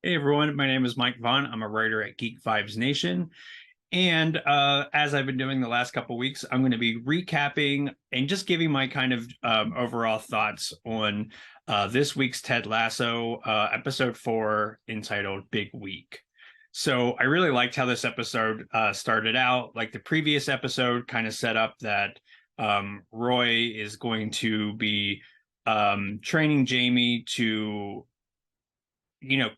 Hey everyone, my name is Mike Vaughn. I'm a writer at Geek Vibes Nation. And as I've been doing the last couple of weeks, I'm going to be recapping and just giving my kind of overall thoughts on this week's Ted Lasso, episode 4, entitled Big Week. So I really liked how this episode started out. Like the previous episode kind of set up that Roy is going to be training Jamie to, you know,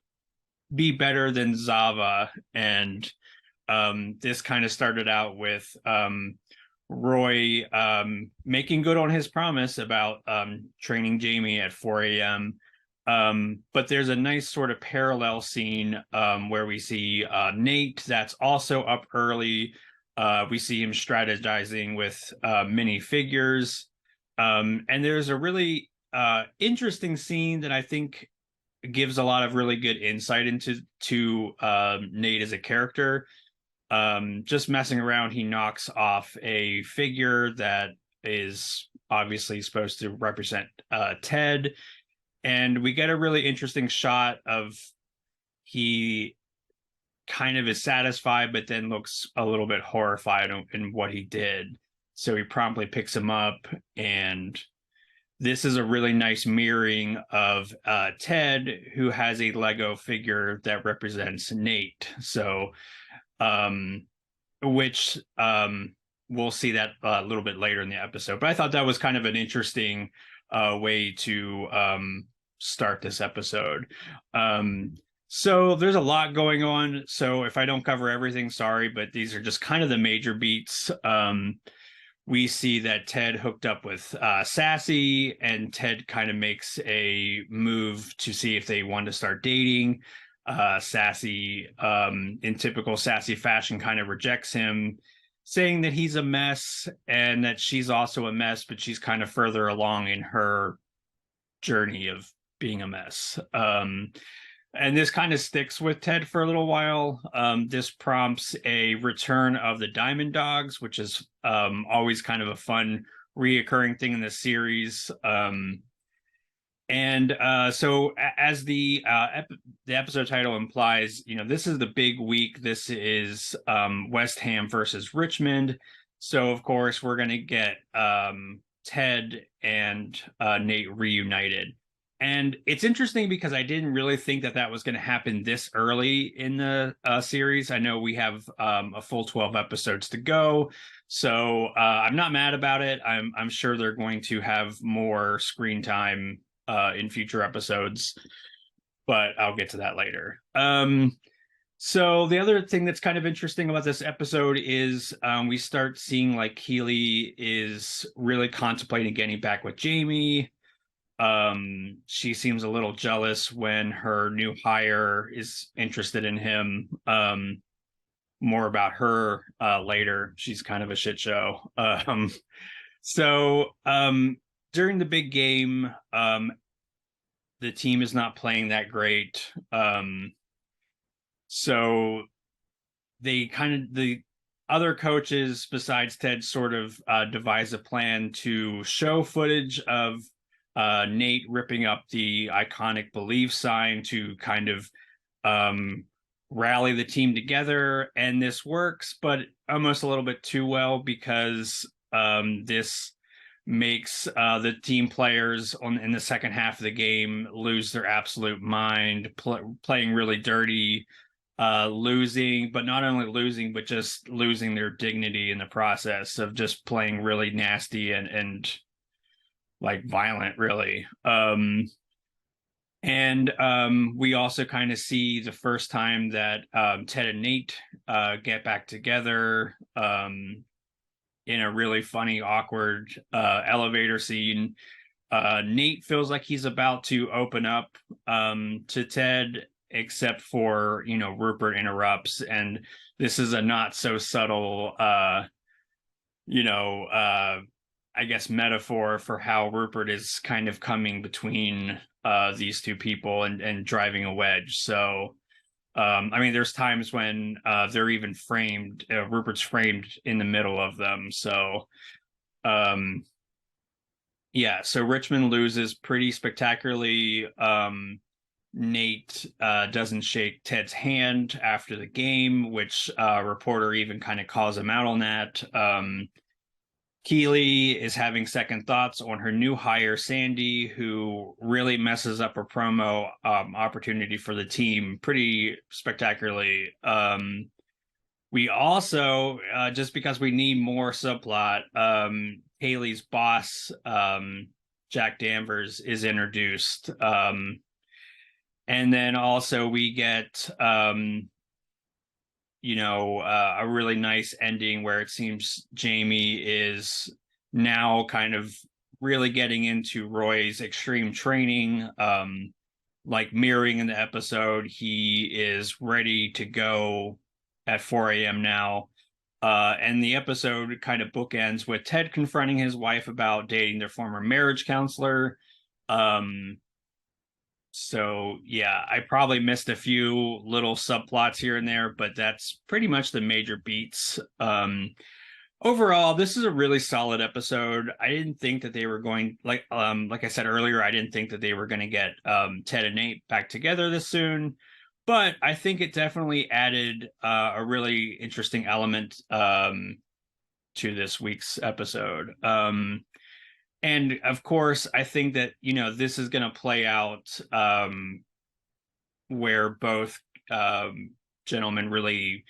be better than Zava. And this kind of started out with Roy making good on his promise about training Jamie at 4 a.m. But there's a nice sort of parallel scene where we see Nate that's also up early. We see him strategizing with mini figures. And there's a really interesting scene that I think gives a lot of really good insight into Nate as a character. Just messing around, he knocks off a figure that is obviously supposed to represent Ted, and we get a really interesting shot of he kind of is satisfied, but then looks a little bit horrified in what he did. So he promptly picks him up, and this is a really nice mirroring of Ted, who has a Lego figure that represents Nate. So, um, which we'll see that a little bit later in the episode. But I thought that was kind of an interesting way to start this episode. So there's a lot going on. So if I don't cover everything, sorry, but these are just kind of the major beats. We see that Ted hooked up with Sassy, and Ted kind of makes a move to see if they want to start dating. Sassy, in typical Sassy fashion, kind of rejects him, saying that he's a mess and that she's also a mess, but she's kind of further along in her journey of being a mess. And this kind of sticks with Ted for a little while. This prompts a return of the Diamond Dogs, which is always kind of a fun reoccurring thing in the series. So as the episode title implies, this is the big week. This is West Ham versus Richmond. So of course we're going to get Ted and Nate reunited. And it's interesting because I didn't really think that was going to happen this early in the series. I know we have a full 12 episodes to go, so I'm not mad about it. I'm sure they're going to have more screen time in future episodes, but I'll get to that later. So the other thing that's kind of interesting about this episode is we start seeing like Keely is really contemplating getting back with Jamie. She seems a little jealous when her new hire is interested in him. More about her later. She's kind of a shit show. So during the big game, the team is not playing that great. So the other coaches besides Ted sort of devise a plan to show footage of Nate ripping up the iconic believe sign to kind of rally the team together. And this works, but almost a little bit too well, because this makes the team players in the second half of the game lose their absolute mind, playing really dirty, losing, but not only losing, but just losing their dignity in the process of just playing really nasty and like violent, really. We also kind of see the first time that Ted and Nate get back together in a really funny, awkward elevator scene. Nate feels like he's about to open up to Ted, except for, Rupert interrupts. And this is a not so subtle, you know, uh, I guess, metaphor for how Rupert is kind of coming between these two people and driving a wedge. So, I mean, there's times when they're even framed, Rupert's framed in the middle of them. So, um, yeah, so Richmond loses pretty spectacularly. Nate doesn't shake Ted's hand after the game, which reporter even kind of calls him out on that. Keely is having second thoughts on her new hire, Sandy, who really messes up a promo opportunity for the team pretty spectacularly. We also, just because we need more subplot, Haley's boss, Jack Danvers, is introduced. And then also we get, a really nice ending where it seems Jamie is now kind of really getting into Roy's extreme training, like mirroring in the episode. He is ready to go at 4 a.m. now. And the episode kind of bookends with Ted confronting his wife about dating their former marriage counselor. So yeah, I probably missed a few little subplots here and there, but that's pretty much the major beats. Overall, this is a really solid episode. I didn't think that they were going like I said earlier, I didn't think that they were going to get Ted and Nate back together this soon, but I think it definitely added a really interesting element to this week's episode. And of course, I think that, this is going to play out where both gentlemen really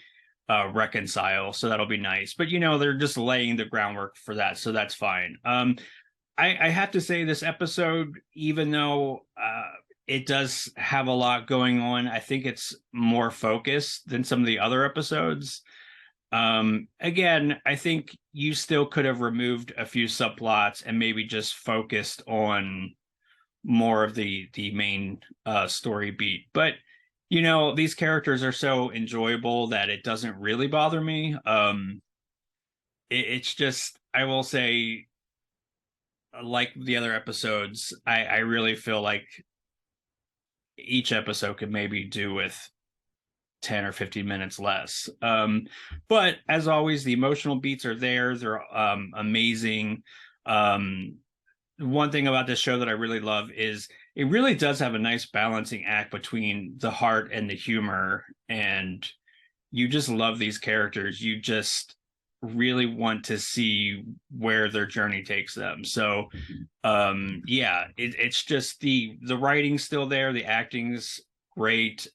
reconcile. So that'll be nice. But, they're just laying the groundwork for that. So that's fine. I have to say this episode, even though it does have a lot going on, I think it's more focused than some of the other episodes. Again, I think you still could have removed a few subplots and maybe just focused on more of the main story beat. But these characters are so enjoyable that it doesn't really bother me. It's just, I will say, like the other episodes, I really feel like each episode could maybe do with 10 or 15 minutes less. But as always, the emotional beats are there. They're amazing. One thing about this show that I really love is it really does have a nice balancing act between the heart and the humor. And you just love these characters. You just really want to see where their journey takes them. So it's just the writing's still there. The acting's great.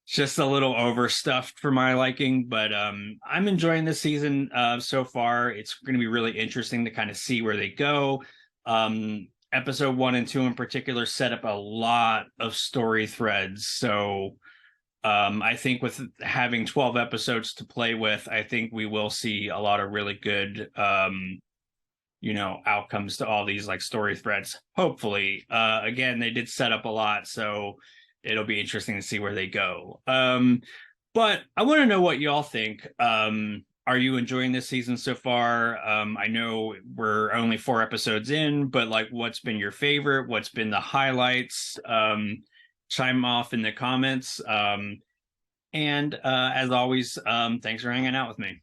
Just a little overstuffed for my liking, but I'm enjoying this season so far. It's going to be really interesting to kind of see where they go. Episode 1 and 2 in particular set up a lot of story threads. So I think with having 12 episodes to play with, I think we will see a lot of really good outcomes to all these like story threads. Hopefully. Again, they did set up a lot, so it'll be interesting to see where they go. But I want to know what y'all think. Are you enjoying this season so far? I know we're only 4 episodes in, but like, what's been your favorite? What's been the highlights? Chime off in the comments. And as always, thanks for hanging out with me.